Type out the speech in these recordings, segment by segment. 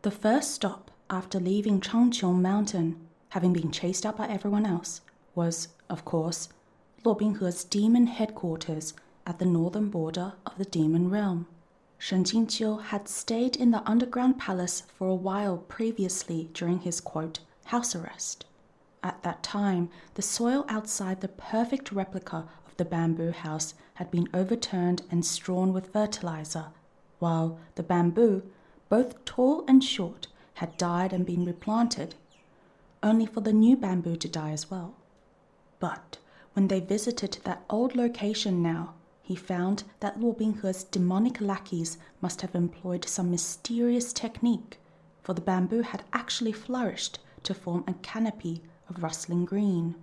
The first stop after leaving Changqiu Mountain, having been chased out by everyone else, was, of course, Luo Binghe's demon headquarters at the northern border of the demon realm. Shen Qingqiu had stayed in the underground palace for a while previously during his, quote, house arrest. At that time, the soil outside the perfect replica of the bamboo house had been overturned and strewn with fertilizer, while the bamboo, both tall and short, had died and been replanted, only for the new bamboo to die as well. But when they visited that old location now, he found that Luo Binghe's demonic lackeys must have employed some mysterious technique, for the bamboo had actually flourished to form a canopy of rustling green.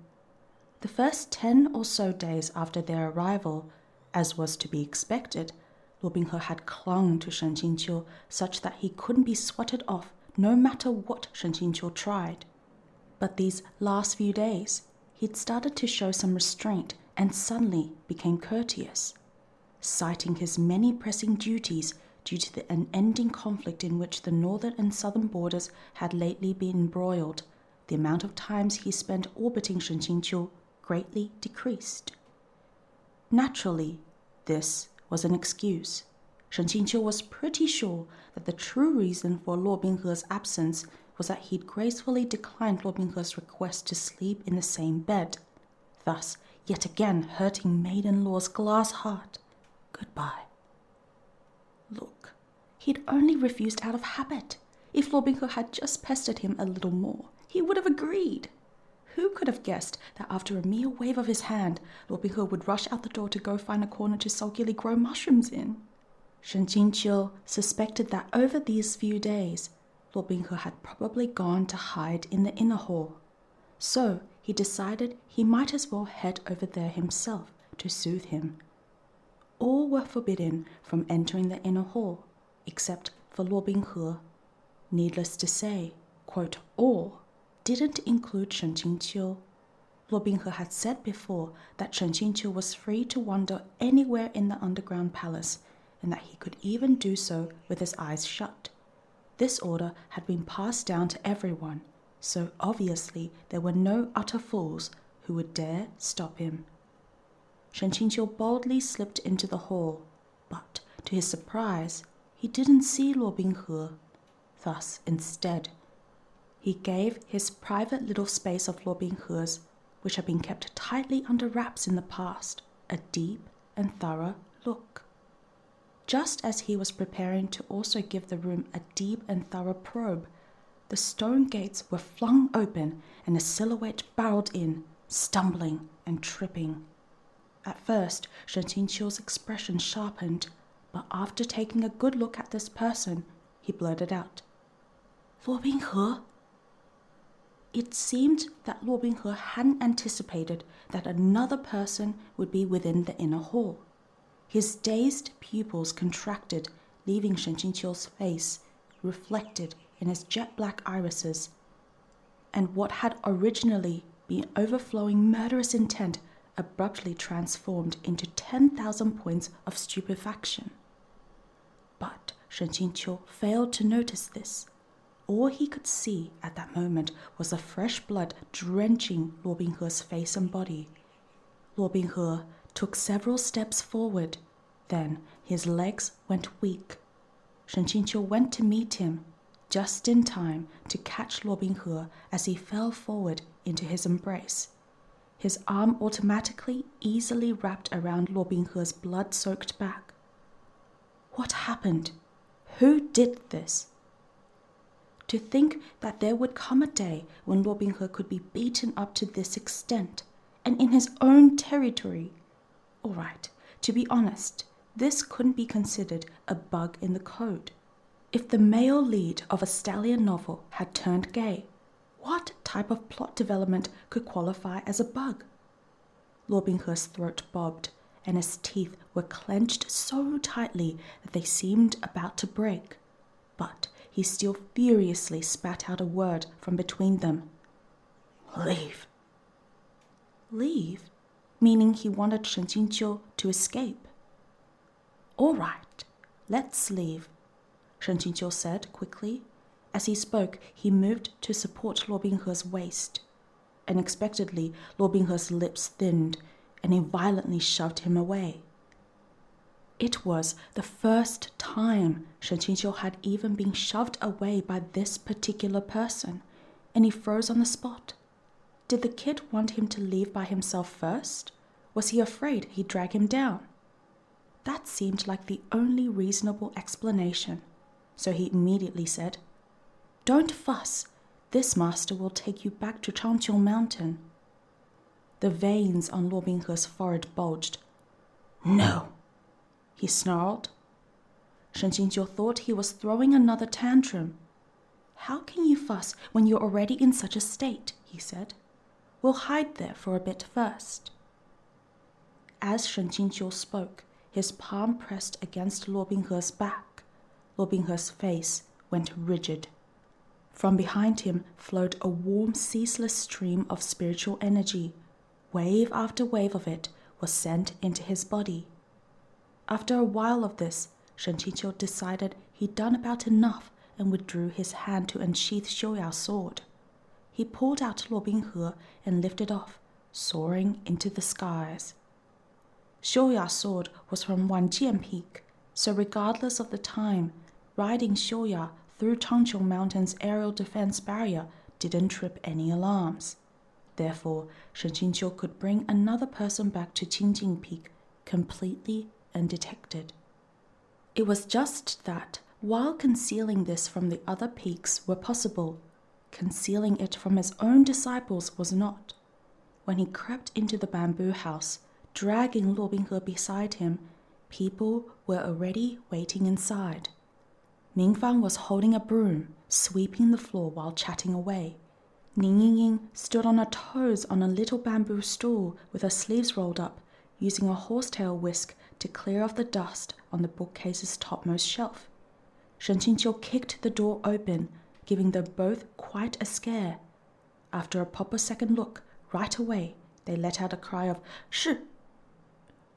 The first 10 or so days after their arrival, as was to be expected, Luo Binghe had clung to Shen Qingqiu such that he couldn't be swatted off no matter what Shen Qingqiu tried. But these last few days, he'd started to show some restraint and suddenly became courteous, citing his many pressing duties due to the unending conflict in which the northern and southern borders had lately been embroiled. The amount of times he spent orbiting Shen Qingqiu greatly decreased. Naturally, this was an excuse. Shen Qingqiu was pretty sure that the true reason for Luo Binghe's absence was that he'd gracefully declined Luo Binghe's request to sleep in the same bed, thus yet again hurting maiden-law's glass heart. Goodbye. Look, he'd only refused out of habit. If Luo Binghe had just pestered him a little more, he would have agreed. Who could have guessed that after a mere wave of his hand, Luo Binghe would rush out the door to go find a corner to sulkily grow mushrooms in? Shen Qingqiu suspected that over these few days, Luo Binghe had probably gone to hide in the inner hall. So he decided he might as well head over there himself to soothe him. All were forbidden from entering the inner hall, except for Luo Binghe. Needless to say, quote, all didn't include Shen Qingqiu. Luo Binghe had said before that Shen Qingqiu was free to wander anywhere in the underground palace, and that he could even do so with his eyes shut. This order had been passed down to everyone, so obviously there were no utter fools who would dare stop him. Shen Qingqiu boldly slipped into the hall, but to his surprise, he didn't see Luo Binghe. Thus, instead, he gave his private little space of Luo Binghe's, which had been kept tightly under wraps in the past, a deep and thorough look. Just as he was preparing to also give the room a deep and thorough probe, the stone gates were flung open and a silhouette barreled in, stumbling and tripping. At first, Shen Qingqiu's expression sharpened, but after taking a good look at this person, he blurted out, Luo Binghe? It seemed that Luo Binghe hadn't anticipated that another person would be within the inner hall. His dazed pupils contracted, leaving Shen Qingqiu's face reflected in his jet-black irises, and what had originally been overflowing murderous intent abruptly transformed into 10,000 points of stupefaction. But Shen Qingqiu failed to notice this. All he could see at that moment was the fresh blood drenching Luo Binghe's face and body. Luo Binghe took several steps forward. Then his legs went weak. Shen Qingqiu went to meet him, just in time to catch Luo Binghe as he fell forward into his embrace. His arm automatically easily wrapped around Luo Binghe's blood-soaked back. What happened? Who did this? To think that there would come a day when Luo Binghe could be beaten up to this extent, and in his own territory. All right, to be honest, this couldn't be considered a bug in the code. If the male lead of a stallion novel had turned gay, what type of plot development could qualify as a bug? Luo Binghe's throat bobbed, and his teeth were clenched so tightly that they seemed about to break. But he still furiously spat out a word from between them. Leave. Leave? Meaning he wanted Shen Qingqiu to escape. All right, let's leave, Shen Qingqiu said quickly, As he spoke, he moved to support Luo Binghe's waist. Unexpectedly, Luo Binghe's lips thinned, and he violently shoved him away. It was the first time Shen Qingqiu had even been shoved away by this particular person, and he froze on the spot. Did the kid want him to leave by himself first? Was he afraid he'd drag him down? That seemed like the only reasonable explanation, so he immediately said, "Don't fuss. This master will take you back to Changqiu Mountain." The veins on Luo Binghe's forehead bulged. "No," he snarled. Shen Qingqiu thought he was throwing another tantrum. "How can you fuss when you're already in such a state?" he said. "We'll hide there for a bit first." As Shen Qingqiu spoke, his palm pressed against Luo Binghe's back. Luo Binghe's face went rigid. From behind him flowed a warm, ceaseless stream of spiritual energy. Wave after wave of it was sent into his body. After a while of this, Shen Qingqiu decided he'd done about enough and withdrew his hand to unsheath Shouya's sword. He pulled out Luo Binghe and lifted off, soaring into the skies. Shouya's sword was from Wanjian Peak, so regardless of the time, riding Shouya through Changqiu Mountain's aerial defense barrier didn't trip any alarms. Therefore, Shen Qingqiu could bring another person back to Qingjing Peak completely undetected. It was just that, while concealing this from the other peaks were possible, concealing it from his own disciples was not. When he crept into the bamboo house, dragging Luo Binghe beside him, people were already waiting inside. Mingfang was holding a broom, sweeping the floor while chatting away. Ning Yingying stood on her toes on a little bamboo stool with her sleeves rolled up, using a horsetail whisk to clear off the dust on the bookcase's topmost shelf. Shen Qingqiu kicked the door open, giving them both quite a scare. After a proper second look, right away, they let out a cry of "Shi!"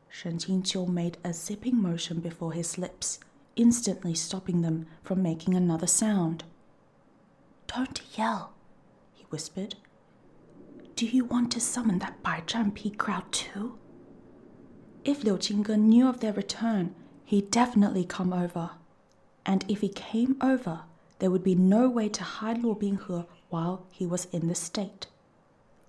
Shen Qingqiu made a zipping motion before his lips, instantly stopping them from making another sound. "Don't yell," he whispered. "Do you want to summon that Baizhan Peak crowd too?" If Liu Jingge knew of their return, he'd definitely come over. And if he came over, there would be no way to hide Luo Binghe while he was in this state.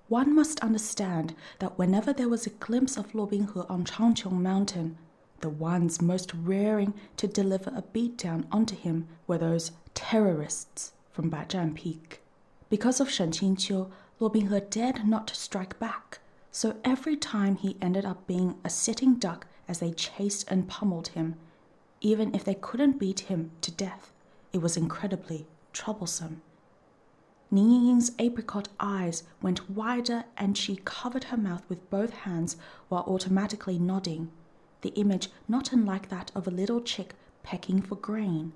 One must understand that whenever there was a glimpse of Luo Binghe on Changqiu Mountain, the ones most raring to deliver a beatdown onto him were those terrorists from Baizhan Peak. Because of Shen Qingqiu, Luo Binghe dared not strike back, so every time he ended up being a sitting duck as they chased and pummeled him. Even if they couldn't beat him to death, it was incredibly troublesome. Ning Yingying's apricot eyes went wider and she covered her mouth with both hands while automatically nodding, the image not unlike that of a little chick pecking for grain.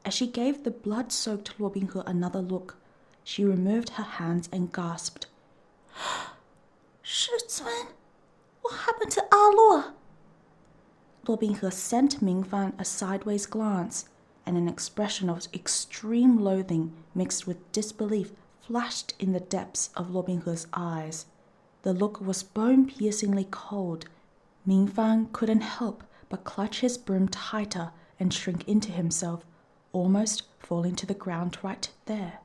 As she gave the blood-soaked Luo Binghe another look, she removed her hands and gasped, "Shizun, what happened to Ah Luo?" Luo Binghe sent Mingfan a sideways glance, and an expression of extreme loathing mixed with disbelief flashed in the depths of Luo Binghe's eyes. The look was bone-piercingly cold. Mingfan couldn't help but clutch his broom tighter and shrink into himself, almost falling to the ground right there.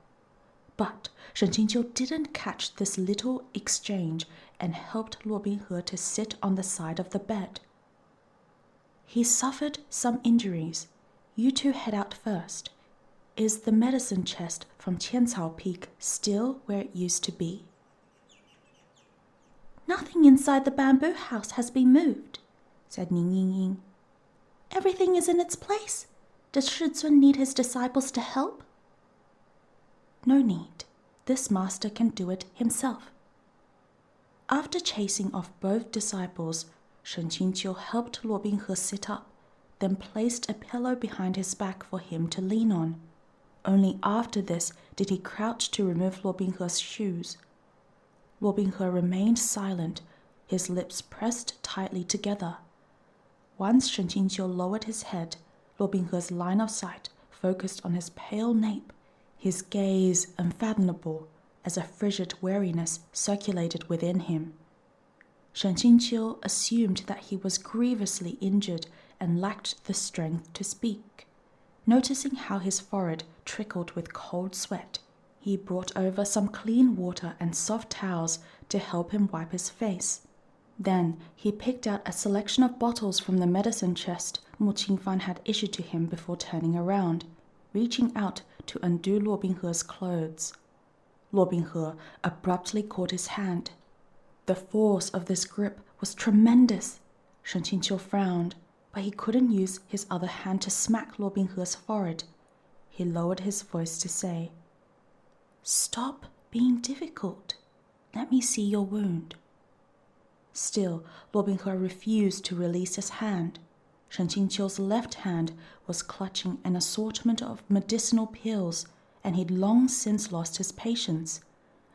But Shen Qingqiu didn't catch this little exchange and helped Luo Binghe to sit on the side of the bed. "He suffered some injuries. You two head out first. Is the medicine chest from Qiancao Peak still where it used to be?" "Nothing inside the bamboo house has been moved," said Ning Yingying. "Everything is in its place. Does Shizun need his disciples to help?" "No need. This master can do it himself." After chasing off both disciples, Shen Qingqiu helped Luo Binghe sit up, then placed a pillow behind his back for him to lean on. Only after this did he crouch to remove Luo Binghe's shoes. Luo Binghe remained silent, his lips pressed tightly together. Once Shen Qingqiu lowered his head, Luo Binghe's line of sight focused on his pale nape, his gaze unfathomable as a frigid weariness circulated within him. Shen Qingqiu assumed that he was grievously injured and lacked the strength to speak. Noticing how his forehead trickled with cold sweat, he brought over some clean water and soft towels to help him wipe his face. Then he picked out a selection of bottles from the medicine chest Mu Qingfan had issued to him before turning around, reaching out to undo Luo Binghe's clothes. Luo Binghe abruptly caught his hand. The force of this grip was tremendous. Shen Qingqiu frowned, but he couldn't use his other hand to smack Luo Binghe's forehead. He lowered his voice to say, "Stop being difficult. Let me see your wound." Still, Luo Binghe refused to release his hand. Shen Qingqiu's left hand was clutching an assortment of medicinal pills, and he'd long since lost his patience.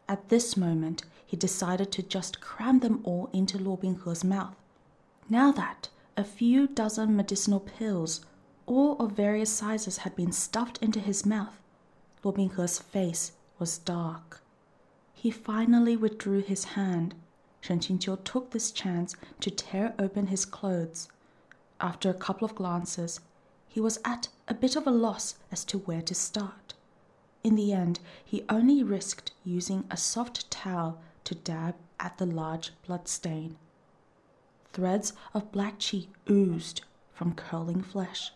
At this moment, he decided to just cram them all into Luo Binghe's mouth. Now that a few dozen medicinal pills, all of various sizes, had been stuffed into his mouth, Luo Binghe's face was dark. He finally withdrew his hand. Shen Qingqiu took this chance to tear open his clothes. After a couple of glances, he was at a bit of a loss as to where to start. In the end, he only risked using a soft towel to dab at the large blood stain. Threads of black qi oozed from curling flesh.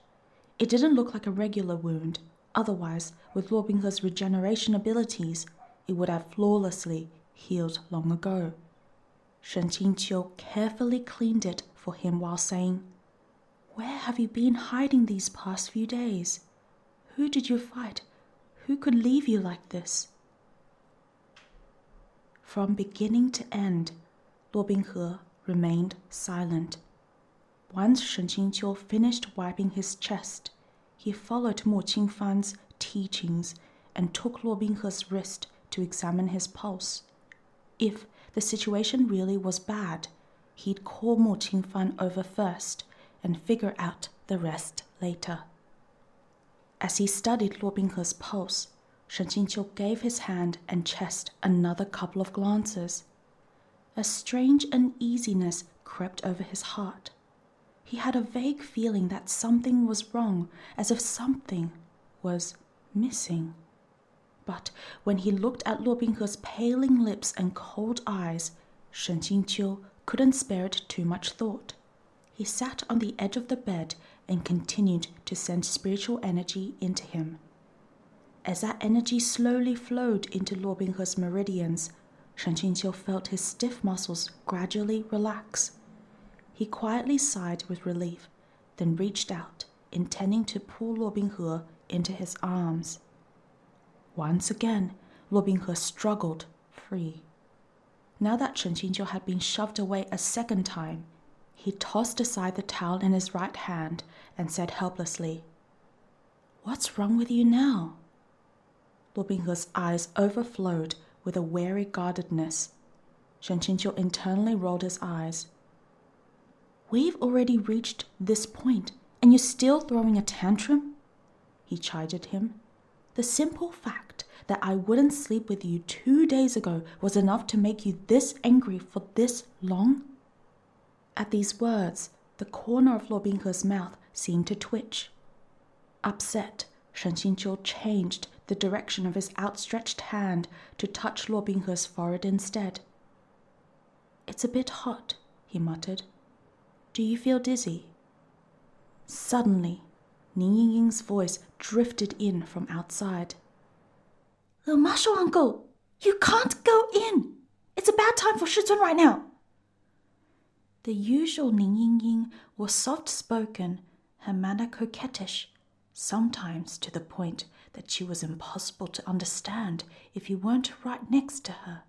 It didn't look like a regular wound. Otherwise, with Luo Binghe's regeneration abilities, it would have flawlessly healed long ago. Shen Qingqiu carefully cleaned it for him while saying, "Where have you been hiding these past few days? Who did you fight? Who could leave you like this?" From beginning to end, Luo Binghe remained silent. Once Shen Qingqiu finished wiping his chest, he followed Mu Qingfan's teachings and took Luo Binghe's wrist to examine his pulse. If the situation really was bad, he'd call Mu Qingfan over first and figure out the rest later. As he studied Luo Binghe's pulse, Shen Qingqiu gave his hand and chest another couple of glances. A strange uneasiness crept over his heart. He had a vague feeling that something was wrong, as if something was missing. But when he looked at Luo Binghe's paling lips and cold eyes, Shen Qingqiu couldn't spare it too much thought. He sat on the edge of the bed and continued to send spiritual energy into him. As that energy slowly flowed into Luo Binghe's meridians, Shen Qingqiu felt his stiff muscles gradually relax. He quietly sighed with relief, then reached out, intending to pull Luo Binghe into his arms. Once again, Luo Binghe struggled free. Now that Shen Qingqiu had been shoved away a second time, he tossed aside the towel in his right hand and said helplessly, "What's wrong with you now?" Luo Binghe's eyes overflowed with a wary guardedness. Shen Qingqiu internally rolled his eyes. "We've already reached this point, and you're still throwing a tantrum?" He chided him. "The simple fact that I wouldn't sleep with you 2 days ago was enough to make you this angry for this long?" At these words, the corner of Luo Binghe's mouth seemed to twitch. Upset, Shen Qingqiu changed the direction of his outstretched hand to touch Luo Binghe's forehead instead. "It's a bit hot," he muttered. "Do you feel dizzy?" Suddenly, Ning Yingying's voice drifted in from outside. "The marshal uncle, you can't go in. It's a bad time for Shizun right now." The usual Ning Yingying was soft-spoken, her manner coquettish, sometimes to the point that she was impossible to understand if you weren't right next to her.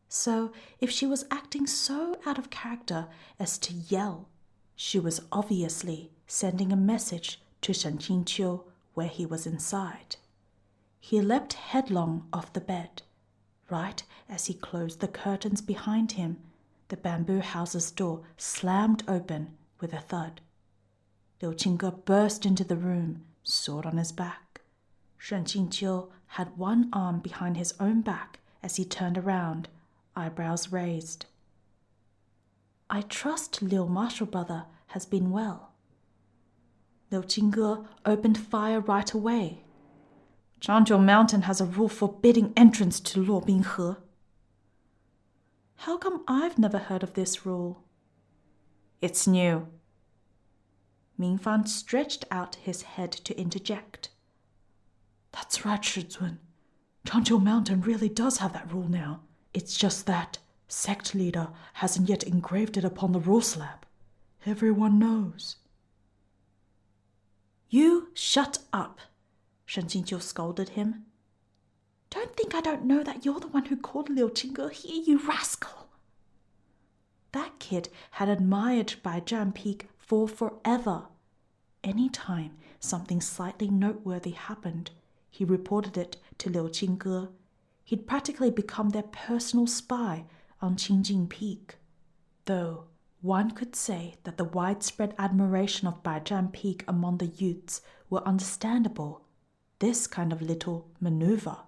So, if she was acting so out of character as to yell, she was obviously sending a message to Shen Qingqiu where he was inside. He leapt headlong off the bed. Right as he closed the curtains behind him, the bamboo house's door slammed open with a thud. Liu Qingge burst into the room, sword on his back. Shen Qingqiu had one arm behind his own back as he turned around, eyebrows raised. I trust Liu Marshal brother has been well. Liu Qingge opened fire right away. Changjiu Mountain has a rule forbidding entrance to Luo Binghe. How come I've never heard of this rule? It's new. Mingfan stretched out his head to interject. That's right, Shizun. Changjiu Mountain really does have that rule now. It's just that sect leader hasn't yet engraved it upon the rule slab. Everyone knows. You shut up, Shen Qingqiu scolded him. Don't think I don't know that you're the one who called Liu Qingge here, you rascal. That kid had admired Baijian Peak for forever. Any time something slightly noteworthy happened, he reported it to Liu Qingge. He'd practically become their personal spy on Qingjing Peak. Though one could say that the widespread admiration of Baijian Peak among the youths were understandable, this kind of little maneuver,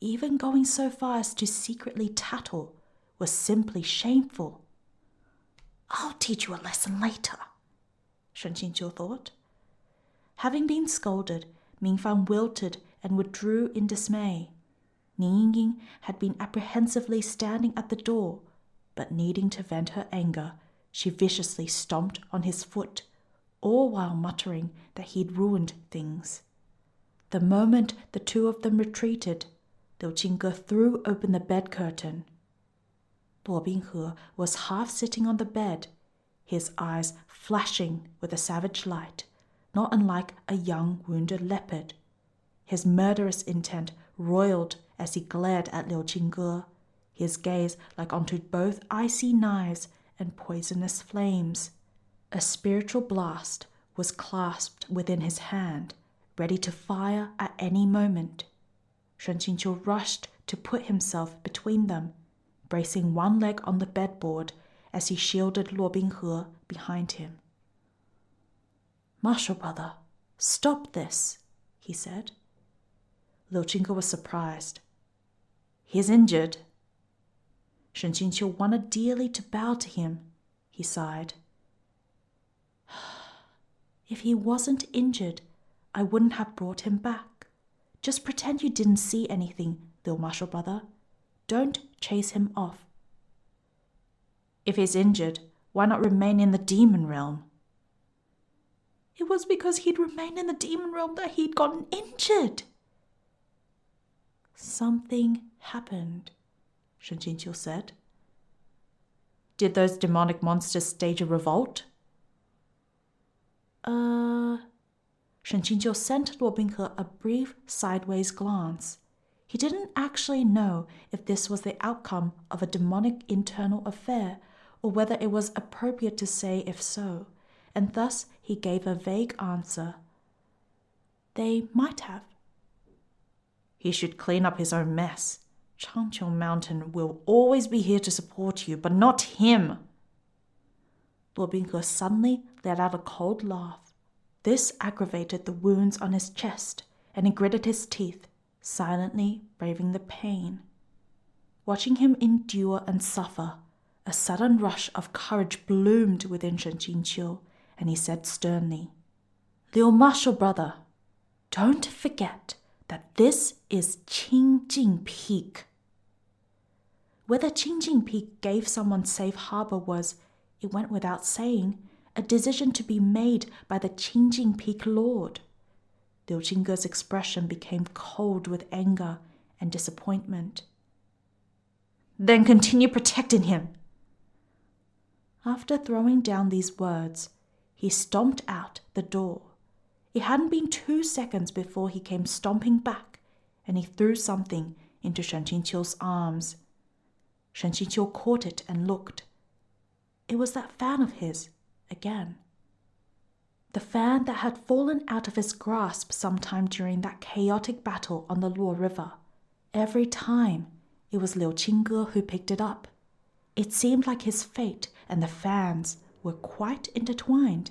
even going so far as to secretly tattle, was simply shameful. I'll teach you a lesson later, Shen Qingqiu thought. Having been scolded, Mingfan wilted and withdrew in dismay. Ning Yingying had been apprehensively standing at the door, but needing to vent her anger, she viciously stomped on his foot, all while muttering that he'd ruined things. The moment the two of them retreated, Liu Qingge threw open the bed curtain. Luo Binghe was half sitting on the bed, his eyes flashing with a savage light, not unlike a young wounded leopard. His murderous intent roiled as he glared at Liu Qingge, his gaze like onto both icy knives and poisonous flames. A spiritual blast was clasped within his hand, ready to fire at any moment. Shen Qingqiu rushed to put himself between them, bracing one leg on the bedboard as he shielded Luo Binghe behind him. Marshal brother, stop this, he said. Liu Qingge was surprised. He's injured. Shen Qingqiu wanted dearly to bow to him. He sighed. If he wasn't injured, I wouldn't have brought him back. Just pretend you didn't see anything, Liu Marshal brother. Don't chase him off. If he's injured, why not remain in the demon realm? It was because he'd remained in the demon realm that he'd gotten injured. Something happened, Shen Qingqiu said. Did those demonic monsters stage a revolt? Shen Qingqiu sent Luo Binghe a brief sideways glance. He didn't actually know if this was the outcome of a demonic internal affair or whether it was appropriate to say if so, and thus he gave a vague answer. They might have. He should clean up his own mess. Changjiu Mountain will always be here to support you, but not him. Luo Binghe suddenly let out a cold laugh. This aggravated the wounds on his chest, and he gritted his teeth, silently braving the pain. Watching him endure and suffer, a sudden rush of courage bloomed within Shen Qingqiu, and he said sternly, Liu Marshal brother, don't forget that this is Qingjing Peak. Whether Qingjing Peak gave someone safe harbor was, it went without saying, a decision to be made by the Qingjing Peak Lord. Liu Qingge's expression became cold with anger and disappointment. Then continue protecting him. After throwing down these words, he stomped out the door. It hadn't been 2 seconds before he came stomping back, and he threw something into Shen Qingqiu's arms. Shen Qingqiu caught it and looked. It was that fan of his, again. The fan that had fallen out of his grasp sometime during that chaotic battle on the Luo River. Every time, it was Liu Qingge who picked it up. It seemed like his fate and the fan's were quite intertwined.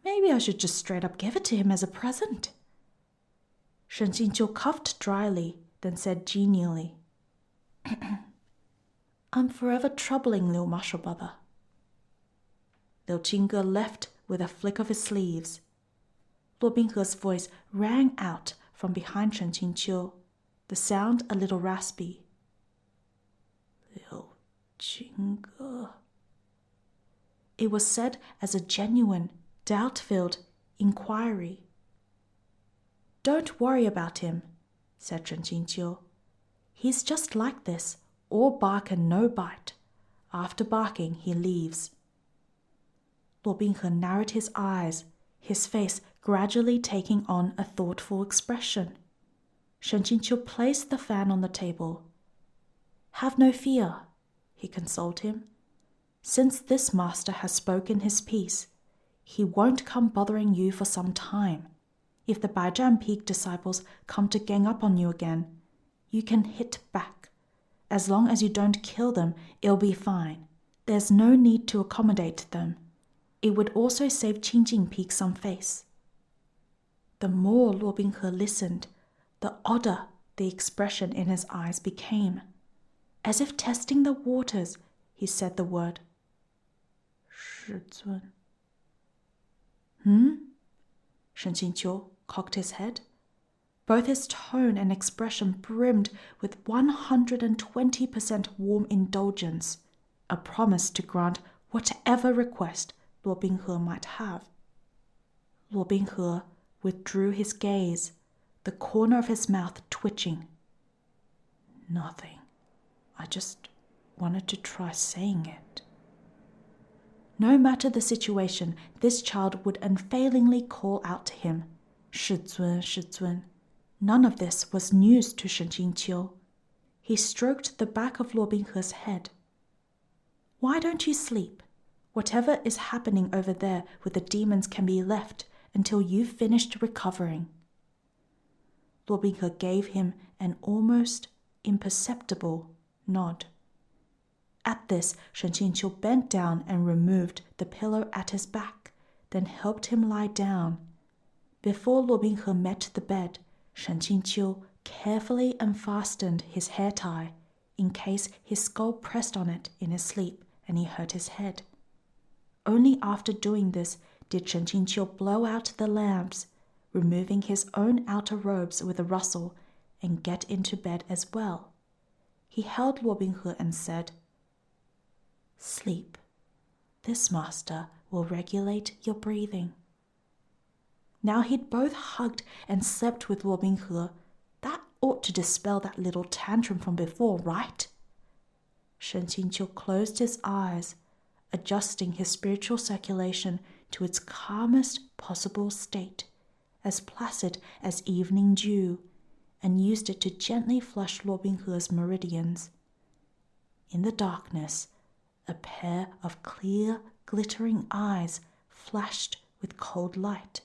Maybe I should just straight up give it to him as a present. Shen Qingqiu coughed dryly, then said genially, I'm forever troubling Liu Marshal brother. Liu Qingge left with a flick of his sleeves. Luo Binghe's voice rang out from behind Shen Qingqiu, the sound a little raspy. Liu Qingge. It was said as a genuine, doubt-filled inquiry. Don't worry about him, said Shen Qingqiu. He's just like this, all bark and no bite. After barking, he leaves. Luo Binghe narrowed his eyes, his face gradually taking on a thoughtful expression. Shen Qingqiu placed the fan on the table. Have no fear, he consoled him. Since this master has spoken his piece, he won't come bothering you for some time. If the Baijian Peak disciples come to gang up on you again, you can hit back. As long as you don't kill them, it'll be fine. There's no need to accommodate them. It would also save Qingjing Peak some face. The more Luo Binghe listened, the odder the expression in his eyes became. As if testing the waters, he said the word. Shizun. Shen Qingqiu cocked his head. Both his tone and expression brimmed with 120% warm indulgence, a promise to grant whatever request Luo Binghe might have. Luo Binghe withdrew his gaze, the corner of his mouth twitching. Nothing. I just wanted to try saying it. No matter the situation, this child would unfailingly call out to him, Shizun, Shizun. None of this was news to Shen Qingqiu. He stroked the back of Luo Binghe's head. Why don't you sleep? Whatever is happening over there with the demons can be left until you've finished recovering. Luo Binghe gave him an almost imperceptible nod. At this, Shen Qingqiu bent down and removed the pillow at his back, then helped him lie down. Before Luo Binghe met the bed, Shen Qingqiu carefully unfastened his hair tie in case his skull pressed on it in his sleep and he hurt his head. Only after doing this did Shen Qingqiu blow out the lamps, removing his own outer robes with a rustle, and get into bed as well. He held Luo Binghe and said, Sleep. This master will regulate your breathing. Now he'd both hugged and slept with Luo Binghe. That ought to dispel that little tantrum from before, right? Shen Qingqiu closed his eyes, adjusting his spiritual circulation to its calmest possible state, as placid as evening dew, and used it to gently flush Luo Binghe's meridians. In the darkness, a pair of clear, glittering eyes flashed with cold light.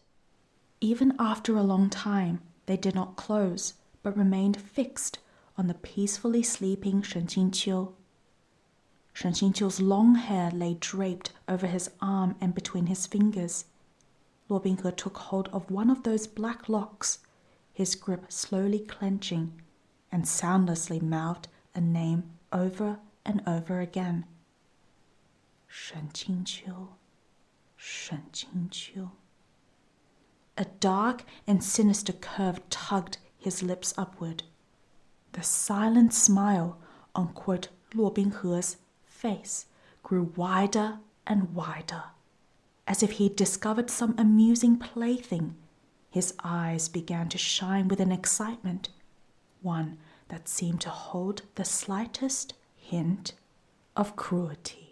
Even after a long time, they did not close, but remained fixed on the peacefully sleeping Shen Qingqiu. Shen Qingqiu's long hair lay draped over his arm and between his fingers. Luo Binghe took hold of one of those black locks, his grip slowly clenching, and soundlessly mouthed a name over and over again. Shen Qingqiu, Shen Qingqiu. A dark and sinister curve tugged his lips upward. The silent smile on Luo Binghe's face grew wider and wider, as if he'd discovered some amusing plaything. His eyes began to shine with an excitement, one that seemed to hold the slightest hint of cruelty.